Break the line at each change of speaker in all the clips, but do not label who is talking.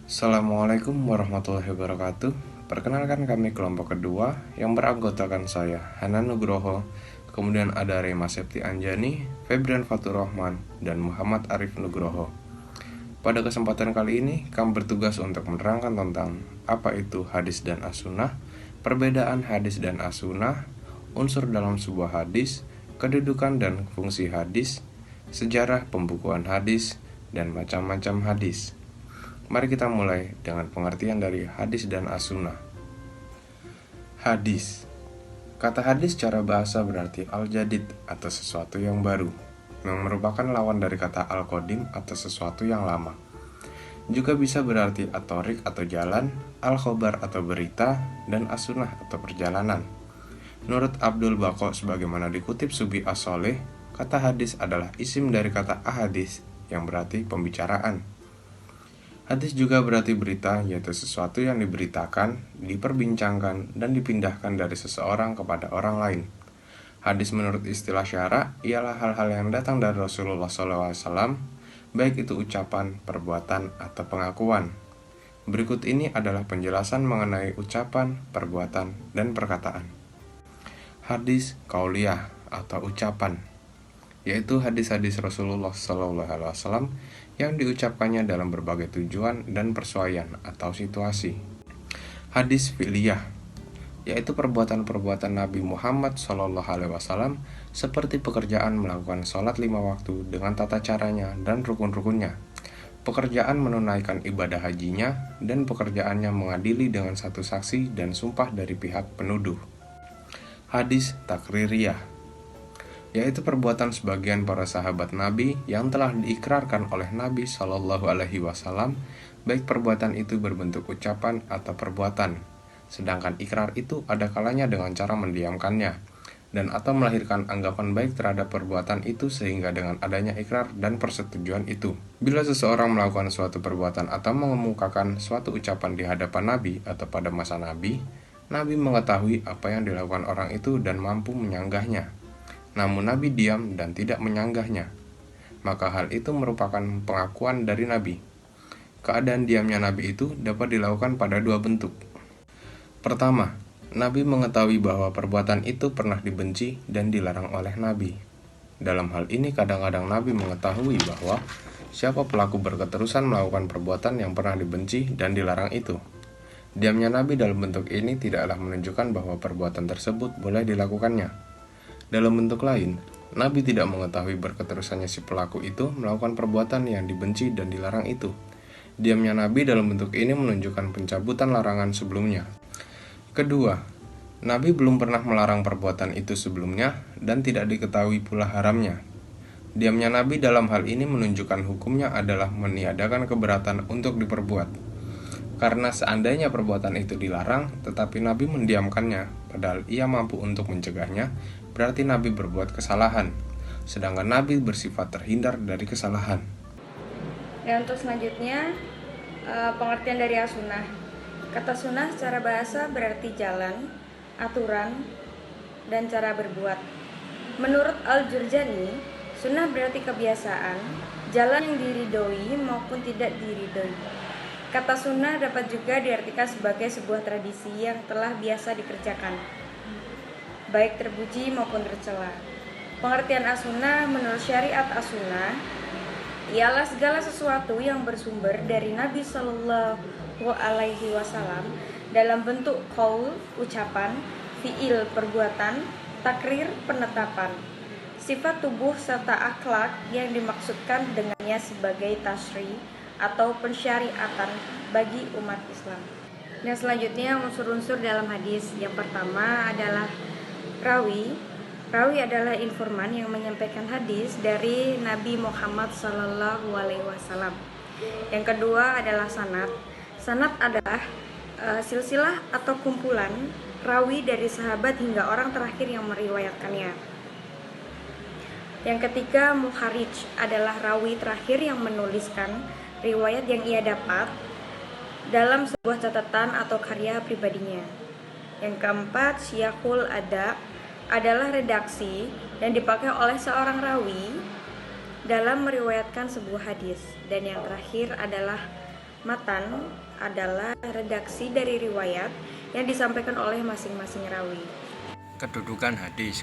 Assalamualaikum warahmatullahi wabarakatuh. Perkenalkan kami kelompok kedua yang beranggotakan saya, Hanan Nugroho, kemudian ada Rema Septi Anjani, Febrian Fatur Rahman, dan Muhammad Arif Nugroho. Pada kesempatan kali ini, kami bertugas untuk menerangkan tentang apa itu hadis dan as-sunnah, perbedaan hadis dan as-sunnah, unsur dalam sebuah hadis, kedudukan dan fungsi hadis, sejarah pembukuan hadis, dan macam-macam hadis. Mari kita mulai dengan pengertian dari hadis dan as-sunnah. Hadis. Kata hadis secara bahasa berarti al-jadid atau sesuatu yang baru, yang merupakan lawan dari kata al-qadim atau sesuatu yang lama. Juga bisa berarti at-thoriq atau jalan, al-khobar atau berita, dan as-sunnah atau perjalanan. Menurut Abdul Baqo sebagaimana dikutip Subi As-Soleh, kata hadis adalah isim dari kata ahadis yang berarti pembicaraan. Hadis juga berarti berita, yaitu sesuatu yang diberitakan, diperbincangkan, dan dipindahkan dari seseorang kepada orang lain. Hadis menurut istilah syara ialah hal-hal yang datang dari Rasulullah SAW, baik itu ucapan, perbuatan, atau pengakuan. Berikut ini adalah penjelasan mengenai ucapan, perbuatan, dan perkataan. Hadis qauliyah atau ucapan, yaitu hadis-hadis Rasulullah SAW yang diucapkannya dalam berbagai tujuan dan persuaian atau situasi. Hadis fi'liyah, yaitu perbuatan-perbuatan Nabi Muhammad SAW seperti pekerjaan melakukan sholat 5 waktu dengan tata caranya dan rukun-rukunnya, pekerjaan menunaikan ibadah hajinya, dan pekerjaannya mengadili dengan satu saksi dan sumpah dari pihak penuduh. Hadis takririyah, yaitu perbuatan sebagian para sahabat Nabi yang telah diikrarkan oleh Nabi Shallallahu Alaihi Wasallam, baik perbuatan itu berbentuk ucapan atau perbuatan. Sedangkan ikrar itu ada kalanya dengan cara mendiamkannya dan atau melahirkan anggapan baik terhadap perbuatan itu sehingga dengan adanya ikrar dan persetujuan itu. Bila seseorang melakukan suatu perbuatan atau mengemukakan suatu ucapan di hadapan Nabi atau pada masa Nabi, Nabi mengetahui apa yang dilakukan orang itu dan mampu menyanggahnya. Namun Nabi diam dan tidak menyanggahnya, maka hal itu merupakan pengakuan dari Nabi. Keadaan diamnya Nabi itu dapat dilakukan pada dua bentuk. Pertama, Nabi mengetahui bahwa perbuatan itu pernah dibenci dan dilarang oleh Nabi. Dalam hal ini kadang-kadang Nabi mengetahui bahwa siapa pelaku berketerusan melakukan perbuatan yang pernah dibenci dan dilarang itu. Diamnya Nabi dalam bentuk ini tidaklah menunjukkan bahwa perbuatan tersebut boleh dilakukannya. Dalam bentuk lain, Nabi tidak mengetahui berketerusannya si pelaku itu melakukan perbuatan yang dibenci dan dilarang itu. Diamnya Nabi dalam bentuk ini menunjukkan pencabutan larangan sebelumnya. Kedua, Nabi belum pernah melarang perbuatan itu sebelumnya dan tidak diketahui pula haramnya. Diamnya Nabi dalam hal ini menunjukkan hukumnya adalah meniadakan keberatan untuk diperbuat. Karena seandainya perbuatan itu dilarang, tetapi Nabi mendiamkannya, padahal ia mampu untuk mencegahnya, berarti Nabi berbuat kesalahan, sedangkan Nabi bersifat terhindar dari kesalahan.
Dan untuk selanjutnya, pengertian dari as-sunnah. Kata sunnah secara bahasa berarti jalan, aturan, dan cara berbuat. Menurut Al-Jurjani, sunnah berarti kebiasaan, jalan yang diridhoi maupun tidak diridhoi. Kata sunnah dapat juga diartikan sebagai sebuah tradisi yang telah biasa dikerjakan, baik terpuji maupun tercela. Pengertian as-sunnah menurut syariat as-sunnah ialah segala sesuatu yang bersumber dari Nabi Shallallahu Alaihi Wasallam dalam bentuk qaul, ucapan, fiil, perbuatan, takrir, penetapan, sifat tubuh serta akhlak yang dimaksudkan dengannya sebagai tasri atau pensyariatan bagi umat Islam. Dan selanjutnya unsur-unsur dalam hadis. Yang pertama adalah rawi. Rawi adalah informan yang menyampaikan hadis dari Nabi Muhammad SAW. Yang kedua adalah sanad. Sanad adalah silsilah atau kumpulan rawi dari sahabat hingga orang terakhir yang meriwayatkannya. Yang ketiga, mukharij adalah rawi terakhir yang menuliskan riwayat yang ia dapat dalam sebuah catatan atau karya pribadinya. Yang keempat, siyaqul ada adalah redaksi yang dipakai oleh seorang rawi dalam meriwayatkan sebuah hadis. Dan yang terakhir adalah Matan adalah redaksi dari riwayat yang disampaikan oleh masing-masing rawi.
Kedudukan hadis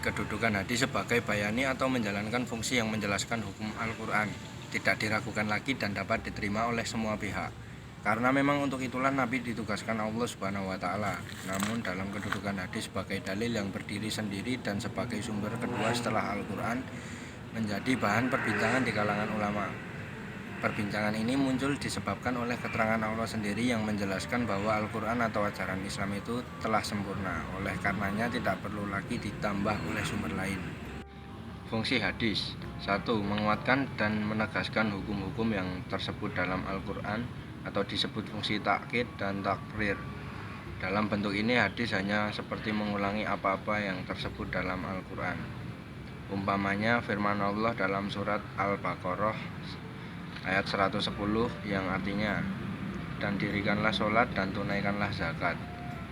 sebagai bayani atau menjalankan fungsi yang menjelaskan hukum Al-Quran tidak diragukan lagi dan dapat diterima oleh semua pihak. Karena memang untuk itulah Nabi ditugaskan Allah Subhanahu wa Ta'ala. Namun dalam kedudukan hadis sebagai dalil yang berdiri sendiri dan sebagai sumber kedua setelah Al-Quran menjadi bahan perbincangan di kalangan ulama. Perbincangan ini muncul disebabkan oleh keterangan Allah sendiri yang menjelaskan bahwa Al-Quran atau ajaran Islam itu telah sempurna. Oleh karenanya tidak perlu lagi ditambah oleh sumber lain. Fungsi hadis 1. Menguatkan dan menegaskan hukum-hukum yang tersebut dalam Al-Quran atau disebut fungsi takkid dan takrir. Dalam bentuk ini hadis hanya seperti mengulangi apa-apa yang tersebut dalam Al-Quran. Umpamanya firman Allah dalam surat Al-Baqarah ayat 110 yang artinya, dan dirikanlah sholat dan tunaikanlah zakat.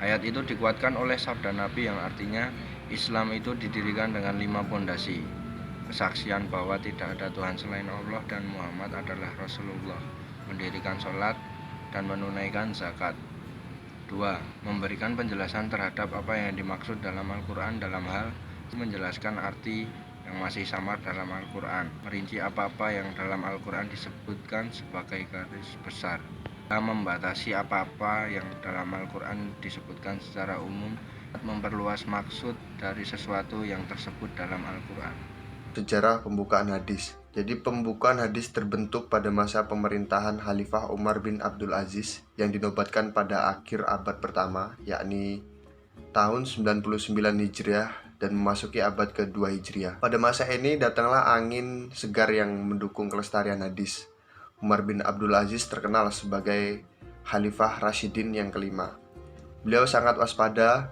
Ayat itu dikuatkan oleh sabda Nabi yang artinya, Islam itu didirikan dengan 5 pondasi. Kesaksian bahwa tidak ada Tuhan selain Allah dan Muhammad adalah Rasulullah, mendirikan sholat dan menunaikan zakat. 2. Memberikan penjelasan terhadap apa yang dimaksud dalam Al-Quran dalam hal menjelaskan arti yang masih samar dalam Al-Quran, merinci apa-apa yang dalam Al-Quran disebutkan sebagai garis besar, membatasi apa-apa yang dalam Al-Quran disebutkan secara umum, memperluas maksud dari sesuatu yang tersebut dalam Al-Quran.
Sejarah pembukaan hadis. Jadi pembukaan hadis terbentuk pada masa pemerintahan Khalifah Umar bin Abdul Aziz yang dinobatkan pada akhir abad pertama, yakni tahun 99 Hijriah dan memasuki abad kedua Hijriah. Pada masa ini datanglah angin segar yang mendukung kelestarian hadis. Umar bin Abdul Aziz terkenal sebagai Khalifah Rasyidin yang kelima. Beliau sangat waspada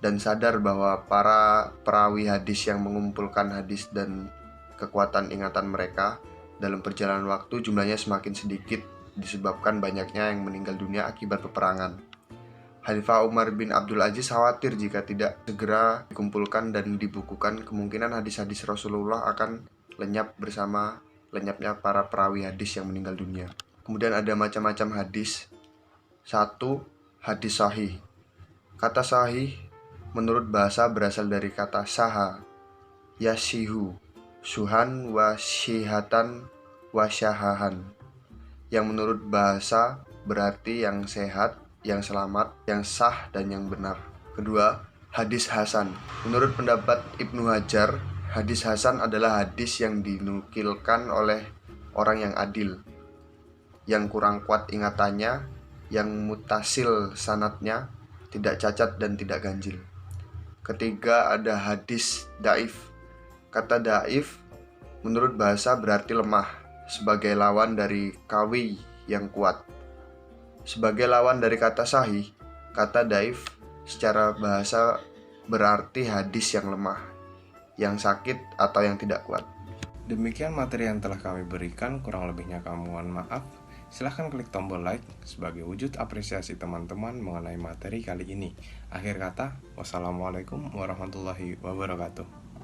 dan sadar bahwa para perawi hadis yang mengumpulkan hadis dan kekuatan ingatan mereka dalam perjalanan waktu jumlahnya semakin sedikit disebabkan banyaknya yang meninggal dunia akibat peperangan. Khalifah Umar bin Abdul Aziz khawatir jika tidak segera dikumpulkan dan dibukukan, kemungkinan hadis-hadis Rasulullah akan lenyap bersama lenyapnya para perawi hadis yang meninggal dunia. Kemudian ada macam-macam hadis. 1. Hadis sahih. Kata sahih menurut bahasa berasal dari kata saha, yasihu, suhan wa syihatan wa syahahan, yang menurut bahasa berarti yang sehat, yang selamat, yang sah, dan yang benar. Kedua, hadis hasan. Menurut pendapat Ibnu Hajar, hadis hasan adalah hadis yang dinukilkan oleh orang yang adil, yang kurang kuat ingatannya, yang mutasil sanadnya, tidak cacat dan tidak ganjil. Ketiga, ada hadis daif. Kata daif menurut bahasa berarti lemah, sebagai lawan dari kawi yang kuat. Sebagai lawan dari kata sahih, kata daif secara bahasa berarti hadis yang lemah, yang sakit atau yang tidak kuat. Demikian materi yang telah kami berikan, kurang lebihnya kami mohon maaf. Silahkan klik tombol like sebagai wujud apresiasi teman-teman mengenai materi kali ini. Akhir kata, wassalamualaikum warahmatullahi wabarakatuh.